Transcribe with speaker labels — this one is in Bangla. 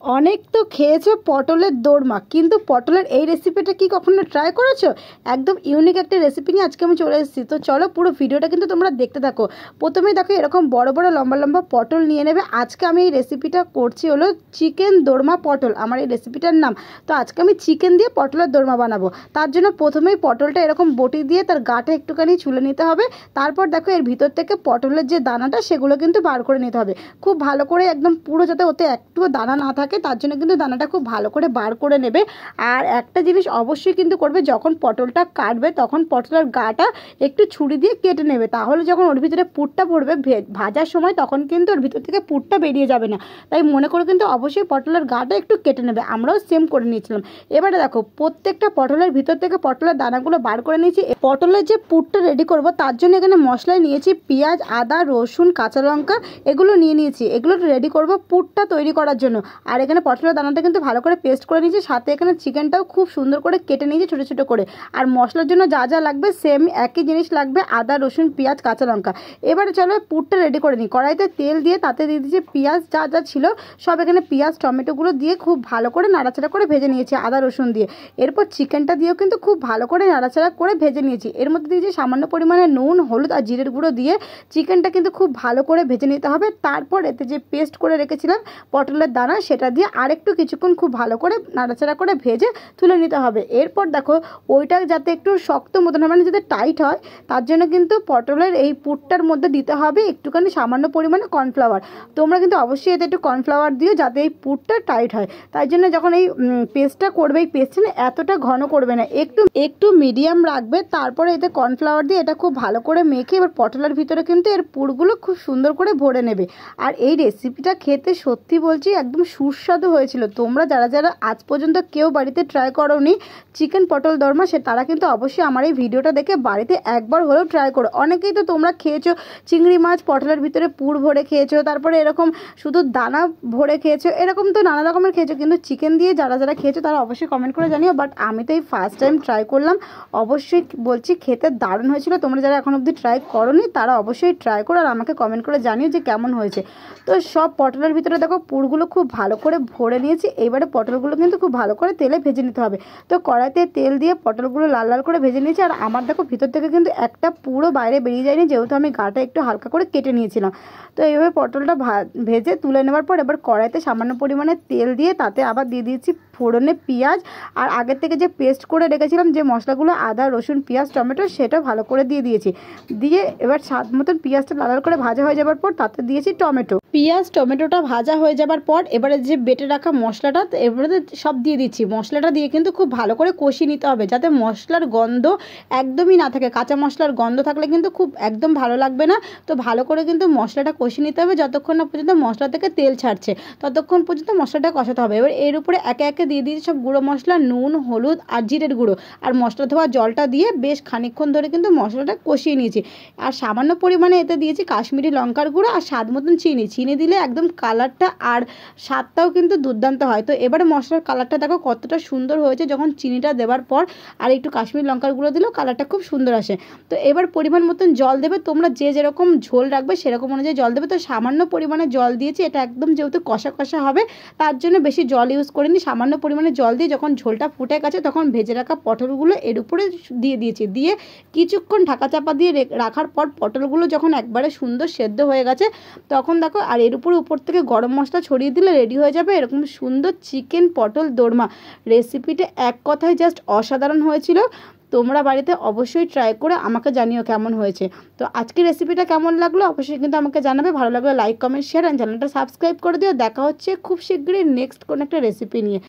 Speaker 1: অনেক তো খেয়েছো পটলের দোরমা, কিন্তু পটলের এই রেসিপিটা কি কখনো ট্রাই করেছো? একদম ইউনিক একটা রেসিপি নিয়ে আজকে আমি চলে এসেছি। তো চলো পুরো ভিডিওটা কিন্তু তোমরা দেখতে থাকো। প্রথমেই দেখো এরকম বড় বড় লম্বা লম্বা পটল নিয়ে নেবে। আজকে আমি এই রেসিপিটা করছি হলো চিকেন দোরমা পটল, আমার এই রেসিপিটার নাম। তো আজকে আমি চিকেন দিয়ে পটলের দোরমা বানাবো। তার জন্য প্রথমেই পটলটা এরকম বটি দিয়ে তার গাটা একটুখানি ছুলে নিতে হবে। তারপর দেখো এর ভিতর থেকে পটলের যে দানাটা সেগুলো কিন্তু বার করে নিতে হবে খুব ভালো করে, একদম পুরো যাতে ওতে একটুও দানা না থাকে তার জন্য কিন্তু দানাটা খুব ভালো করে বার করে নেবে। আর একটা জিনিস অবশ্যই কিন্তু করবে, যখন পটলটা কাটবে তখন পটলের গাটা একটু ছুরি দিয়ে কেটে নেবে, তাহলে যখন ওর ভিতরে পুরটা পড়বে ভাজার সময় তখন কিন্তু ওর ভিতর থেকে পুরটা বেরিয়ে যাবে না। তাই মনে করে কিন্তু অবশ্যই পটলের গাটা একটু কেটে নেবে। আমরাও সেম করে নিয়েছিলাম। এবারে দেখো প্রত্যেকটা পটলের ভিতর থেকে পটলের দানাগুলো বার করে নিয়েছি। পটলের যে পুরটা রেডি করব তার জন্য এখানে মশলায় নিয়েছি পেঁয়াজ, আদা, রসুন, কাঁচা লঙ্কা, এগুলো নিয়ে নিয়েছি। এগুলো রেডি করব পুরটা তৈরি করার জন্য। আর এখানে পটলের দানাটা কিন্তু ভালো করে পেস্ট করে নিয়েছি, সাথে এখানে চিকেনটাও খুব সুন্দর করে কেটে নিয়েছি ছোটো ছোটো করে। আর মশলার জন্য যা যা লাগবে সেম একই জিনিস লাগবে, আদা, রসুন, পেঁয়াজ, কাঁচা লঙ্কা। এবারে চলো পুরটা রেডি করে নিই। কড়াইতে তেল দিয়ে তাতে দিয়ে দিয়েছি পেঁয়াজ, যা যা ছিল সব এখানে পেঁয়াজ টমেটোগুলো দিয়ে খুব ভালো করে নাড়াচাড়া করে ভেজে নিয়েছি আদা রসুন দিয়ে। এরপর চিকেনটা দিয়েও কিন্তু খুব ভালো করে নাড়াচাড়া করে ভেজে নিয়েছি। এর মধ্যে দিয়েছি সামান্য পরিমাণে নুন, হলুদ আর জিরের গুঁড়ো দিয়ে চিকেনটা কিন্তু খুব ভালো করে ভেজে নিতে হবে। তারপর এতে যে পেস্ট করে রেখেছিলাম পটলের দানা সেটা দিয়ে আরেকটু কিছুক্ষণ খুব ভালো করে নাড়াচাড়া করে ভেজে তুলে নিতে হবে। এরপর দেখো ওইটা যাতে একটু শক্ত মতন হয়, মানে যাতে টাইট হয়, তার জন্য কিন্তু পটলের এই পুরটার মধ্যে দিতে হবে একটুখানি সামান্য পরিমাণে কর্নফ্লাওয়ার। তোমরা কিন্তু অবশ্যই এতে একটু কর্নফ্লাওয়ার দিও যাতে এই পুরটা টাইট হয়। তাই জন্য যখন এই পেস্টটা করবে, এই পেস্টটা না এতটা ঘন করবে না, একটু একটু মিডিয়াম রাখবে। তারপরে এতে কর্নফ্লাওয়ার দিয়ে এটা খুব ভালো করে মেখে এবার পটলের ভিতরে কিন্তু এর পুরগুলো খুব সুন্দর করে ভরে নেবে। আর এই রেসিপিটা খেতে সত্যি বলছি একদম সুস্বাদু হয়েছিল। তোমরা যারা যারা আজ পর্যন্ত কেউ বাড়িতে ট্রাই করোনি চিকেন পটল দোরমা, সে তারা কিন্তু অবশ্যই আমার এই ভিডিওটা দেখে বাড়িতে একবার হলেও ট্রাই করো। অনেকেই তো তোমরা খেয়েছো চিংড়ি মাছ পটলের ভিতরে পুর ভরে খেয়েছো, তারপরে এরকম শুধু দানা ভরে খেয়েছো, এরকম তো নানা রকমের খেয়েছো, কিন্তু চিকেন দিয়ে যারা যারা খেয়েছো তারা অবশ্যই কমেন্ট করে জানিও। বাট আমি তো এই ফার্স্ট টাইম ট্রাই করলাম, অবশ্যই বলছি খেতে দারুণ হয়েছিল। তোমরা যারা এখন অবধি ট্রাই করোনি তারা অবশ্যই ট্রাই করো আর আমাকে কমেন্ট করে জানিও যে কেমন হয়েছে। তো সব পটলের ভিতরে দেখো পুরগুলো খুব ভালো করে ভরে নিয়েছি। এবারে পটলগুলো কিন্তু খুব ভালো করে তেলে ভেজে নিতে হবে। তো কড়াইতে তেল দিয়ে পটলগুলো লাল লাল করে ভেজে নিয়েছি। আর আমার দেখো ভিতর থেকে কিন্তু একটা পুরো বাইরে বেরিয়ে যায়নি, যেহেতু আমি গাটা একটু হালকা করে কেটে নিয়েছিলাম। তো এইভাবে পটলটা ভেজে তুলে নেওয়ার পর এবার কড়াইতে সামান্য পরিমাণে তেল দিয়ে তাতে আবার দিয়ে দিয়েছি ফোড়নে পেঁয়াজ, আর আগের থেকে যে পেস্ট করে রেখেছিলাম যে মশলাগুলো আদা রসুন পেঁয়াজ টমেটো সেটা ভালো করে দিয়ে দিয়েছি। দিয়ে এবার স্বাদ মতন পেঁয়াজটা লাল লাল করে ভাজা হয়ে যাবার পর তাতে দিয়েছি টমেটো। পেঁয়াজ টমেটোটা ভাজা হয়ে যাবার পর এবারে যে বেটে রাখা মশলাটা এবারে সব দিয়ে দিচ্ছি। মশলাটা দিয়ে কিন্তু খুব ভালো করে কষিয়ে নিতে হবে যাতে মশলার গন্ধ একদমই না থাকে। কাঁচা মশলার গন্ধ থাকলে কিন্তু খুব একদম ভালো লাগবে না। তো ভালো করে কিন্তু মশলাটা কষিয়ে নিতে হবে যতক্ষণ না পর্যন্ত মশলা থেকে তেল ছাড়ছে, ততক্ষণ পর্যন্ত মশলাটা কষাতে হবে। এবার এর উপরে একে একে দিয়ে দিয়েছি সব গুঁড়ো মশলা, নুন, হলুদ আর জিরের গুঁড়ো আর মশলা ধোয়া জলটা দিয়ে বেশ খানিকক্ষণ ধরে কিন্তু মশলাটা কষিয়ে নিয়েছি। আর সামান্য পরিমাণে এতে দিয়েছি কাশ্মীরি লঙ্কার গুঁড়ো আর স্বাদ মতন চিনি। চিনি দিলে একদম কালারটা আর স্বাদটাও কিন্তু দুর্দান্ত হয়। তো এবারে মশলার কালারটা দেখো কতটা সুন্দর হয়েছে যখন চিনিটা দেওয়ার পর, আর একটু কাশ্মীরি লঙ্কার গুঁড়ো দিলেও কালারটা খুব সুন্দর আসে। তো এবার পরিমাণ মতন জল দেবে, তোমরা যে যেরকম ঝোল রাখবে সেরকম অনুযায়ী জল দেবে। তো সামান্য পরিমাণে জল দিয়েছি, এটা একদম যেহেতু কষা কষা হবে তার জন্য বেশি জল ইউজ করিনি। সামান্য পরিমাণে জল দিয়ে যখন ঝোলটা ফুটে গেছে তখন ভেজে রাখা পটলগুলো এর উপরে দিয়ে দিয়েছি। দিয়ে কিছুক্ষণ ঢাকা চাপা দিয়ে রাখার পর পটলগুলো যখন একবারে সুন্দর সেদ্ধ হয়ে গেছে তখন দেখো, আর এর উপর থেকে গরম মশলা ছড়িয়ে দিলে রেডি হয়ে যাবে এরকম সুন্দর চিকেন পটল দোরমা। রেসিপিটা এক কথায় জাস্ট অসাধারণ হয়েছিল। তোমরা বাড়িতে অবশ্যই ট্রাই করে আমাকে জানিও কেমন হয়েছে। তো আজকের রেসিপিটা কেমন লাগলো অবশ্যই কিন্তু আমাকে জানাবে। ভালো লাগলে লাইক কমেন্ট শেয়ার আর চ্যানেলটা সাবস্ক্রাইব করে দিও। দেখা হচ্ছে খুব শীঘ্রই নেক্সট কোনো একটা রেসিপি নিয়ে।